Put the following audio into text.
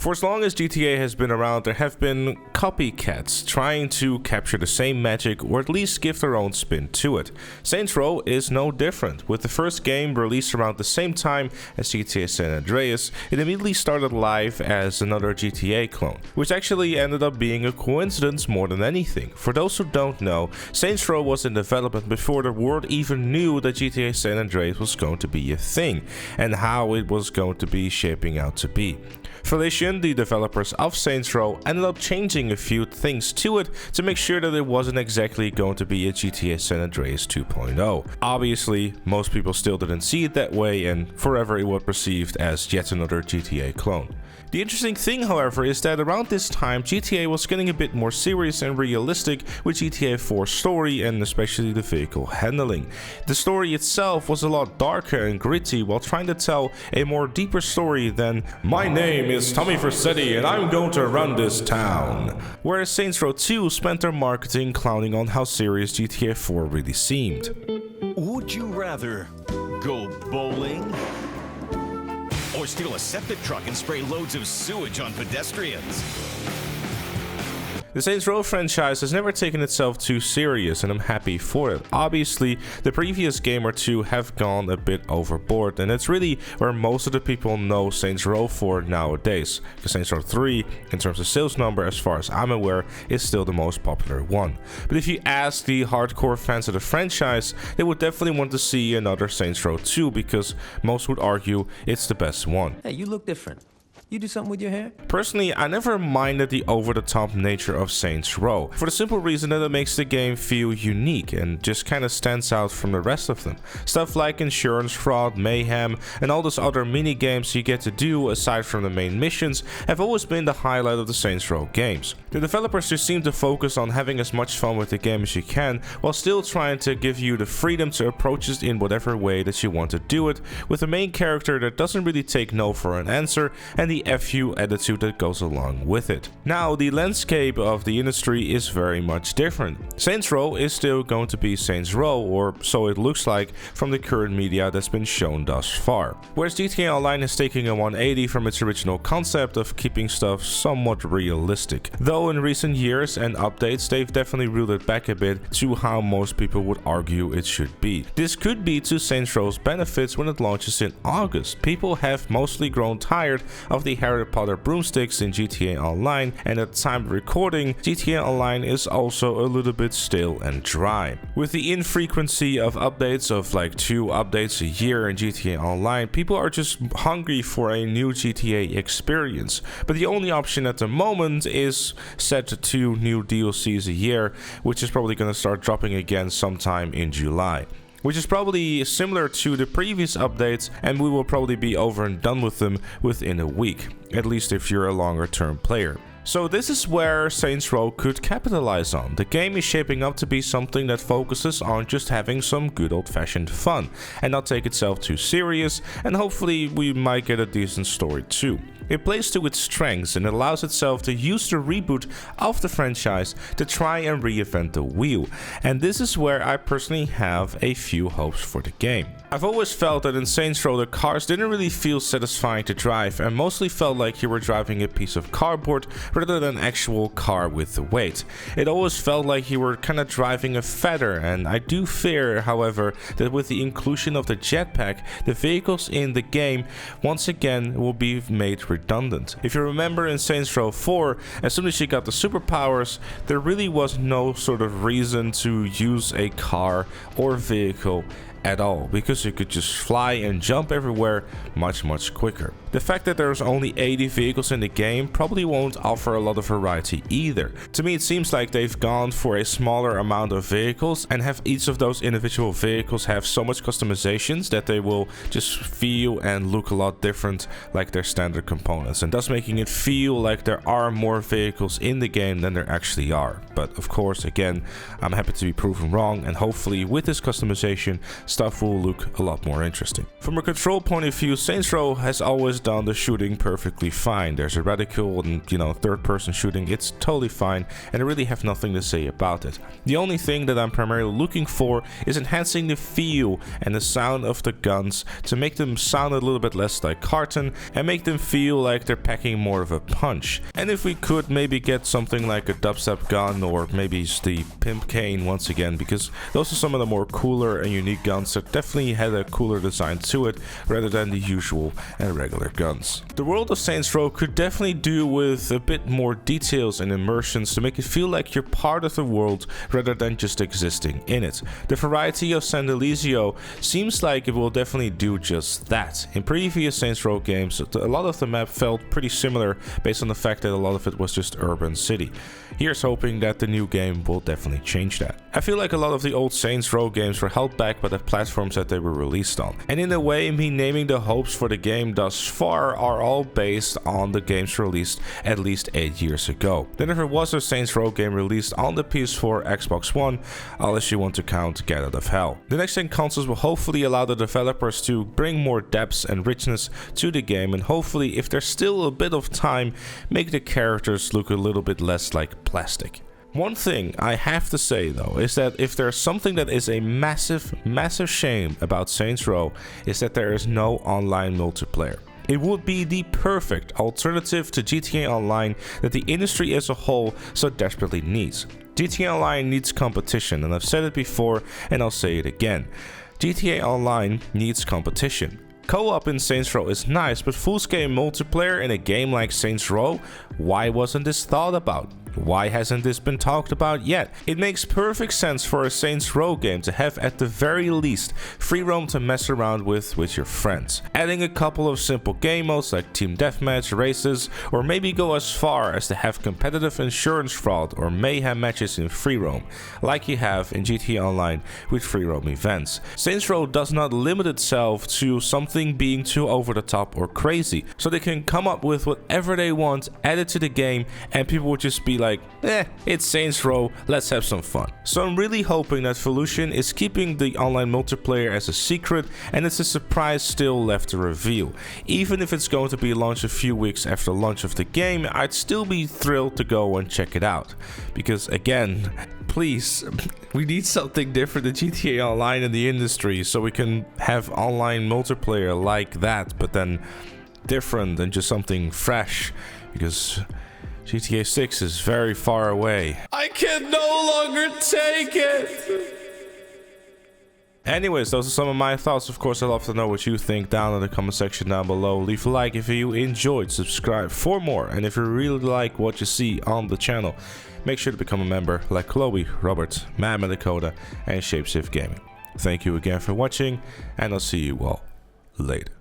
For as long as GTA has been around, there have been copycats trying to capture the same magic or at least give their own spin to it. Saints Row is no different. With the first game released around the same time as GTA San Andreas, it immediately started life as another GTA clone, which actually ended up being a coincidence more than anything. For those who don't know, Saints Row was in development before the world even knew that GTA San Andreas was going to be a thing and how it was going to be shaping out to be. Volition, the developers of Saints Row, ended up changing a few things to it to make sure that it wasn't exactly going to be a GTA San Andreas 2.0. Obviously, most people still didn't see it that way, and forever it was perceived as yet another GTA clone. The interesting thing, however, is that around this time GTA was getting a bit more serious and realistic with GTA 4's story and especially the vehicle handling. The story itself was a lot darker and gritty while trying to tell a more deeper story than "My name is Tommy Vercetti and I'm going to run this town." Whereas Saints Row 2 spent their marketing clowning on how serious GTA 4 really seemed. Would you rather go bowling or steal a septic truck and spray loads of sewage on pedestrians? The Saints Row franchise has never taken itself too serious, and I'm happy for it. Obviously, the previous game or two have gone a bit overboard, and it's really where most of the people know Saints Row for nowadays. Because Saints Row 3, in terms of sales number, as far as I'm aware, is still the most popular one. But if you ask the hardcore fans of the franchise, they would definitely want to see another Saints Row 2, because most would argue it's the best one. Hey, you look different. You do something with your hair? Personally, I never minded the over-the-top nature of Saints Row, for the simple reason that it makes the game feel unique and just kinda stands out from the rest of them. Stuff like insurance fraud, mayhem, and all those other mini-games you get to do aside from the main missions have always been the highlight of the Saints Row games. The developers just seem to focus on having as much fun with the game as you can, while still trying to give you the freedom to approach it in whatever way that you want to do it, with a main character that doesn't really take no for an answer, and the FU attitude that goes along with it. Now, the landscape of the industry is very much different. Saints Row is still going to be Saints Row, or so it looks like from the current media that's been shown thus far. Whereas GTA Online is taking a 180 from its original concept of keeping stuff somewhat realistic. Though in recent years and updates, they've definitely reeled it back a bit to how most people would argue it should be. This could be to Saints Row's benefits when it launches in August. People have mostly grown tired of the Harry Potter broomsticks in GTA Online, and at the time of recording, GTA Online is also a little bit stale and dry. With the infrequency of updates of like 2 updates a year in GTA Online, people are just hungry for a new GTA experience. But the only option at the moment is set to 2 new DLCs a year, which is probably going to start dropping again sometime in July. Which is probably similar to the previous updates, and we will probably be over and done with them within a week, at least if you're a longer term player. So this is where Saints Row could capitalize on. The game is shaping up to be something that focuses on just having some good old-fashioned fun, and not take itself too serious, and hopefully we might get a decent story too. It plays to its strengths and allows itself to use the reboot of the franchise to try and reinvent the wheel, and this is where I personally have a few hopes for the game. I've always felt that in Saints Row the cars didn't really feel satisfying to drive and mostly felt like you were driving a piece of cardboard rather than an actual car with the weight. It always felt like you were kinda driving a feather, and I do fear, however, that with the inclusion of the jetpack, the vehicles in the game once again will be made redundant. If you remember in Saints Row 4, as soon as you got the superpowers, there really was no sort of reason to use a car or vehicle at all, because you could just fly and jump everywhere much quicker. The fact that there's only 80 vehicles in the game probably won't offer a lot of variety either. To me it seems like they've gone for a smaller amount of vehicles and have each of those individual vehicles have so much customizations that they will just feel and look a lot different like their standard components, and thus making it feel like there are more vehicles in the game than there actually are. But of course, again, I'm happy to be proven wrong, and hopefully with this customization stuff will look a lot more interesting. From a control point of view, Saints Row has always done the shooting perfectly fine. There's a radical and, third-person shooting, it's totally fine, and I really have nothing to say about it. The only thing that I'm primarily looking for is enhancing the feel and the sound of the guns to make them sound a little bit less like carton and make them feel like they're packing more of a punch. And if we could maybe get something like a dubstep gun or maybe the pimp cane once again, because those are some of the more cooler and unique guns that definitely had a cooler design to it rather than the usual and regular guns. The world of Saints Row could definitely do with a bit more details and immersions to make it feel like you're part of the world rather than just existing in it. The variety of San Delisio seems like it will definitely do just that. In previous Saints Row games, a lot of the map felt pretty similar based on the fact that a lot of it was just urban city. Here's hoping that the new game will definitely change that. I feel like a lot of the old Saints Row games were held back by the platforms that they were released on. And in a way, me naming the hopes for the game thus far are all based on the games released at least 8 years ago. There never was a Saints Row game released on the PS4, Xbox One, unless you want to count Get Out of Hell. The next gen consoles will hopefully allow the developers to bring more depth and richness to the game, and hopefully, if there's still a bit of time, make the characters look a little bit less like plastic. One thing I have to say though is that if there's something that is a massive shame about Saints Row, is that there is no online multiplayer. It would be the perfect alternative to GTA Online that the industry as a whole so desperately needs. GTA Online needs competition, and I've said it before and I'll say it again. GTA Online needs competition. Co-op in Saints Row is nice, but full-scale multiplayer in a game like Saints Row? Why wasn't this thought about? Why hasn't this been talked about yet? It makes perfect sense for a Saints Row game to have at the very least free roam to mess around with your friends. Adding a couple of simple game modes like team deathmatch, races, or maybe go as far as to have competitive insurance fraud or mayhem matches in free roam, like you have in GTA Online with free roam events. Saints Row does not limit itself to something being too over the top or crazy, so they can come up with whatever they want, add it to the game, and people would just be like, it's Saints Row, let's have some fun. So I'm really hoping that Volution is keeping the online multiplayer as a secret, and it's a surprise still left to reveal. Even if it's going to be launched a few weeks after launch of the game, I'd still be thrilled to go and check it out. Because again, please, we need something different than GTA Online in the industry, so we can have online multiplayer like that, but then different than just something fresh, because GTA 6 is very far away. I can no longer take it! Anyways, those are some of my thoughts. Of course, I'd love to know what you think down in the comment section down below. Leave a like if you enjoyed, subscribe for more, and if you really like what you see on the channel, make sure to become a member like Chloe, Robert, Mama Dakota, and Shapeshift Gaming. Thank you again for watching, and I'll see you all later.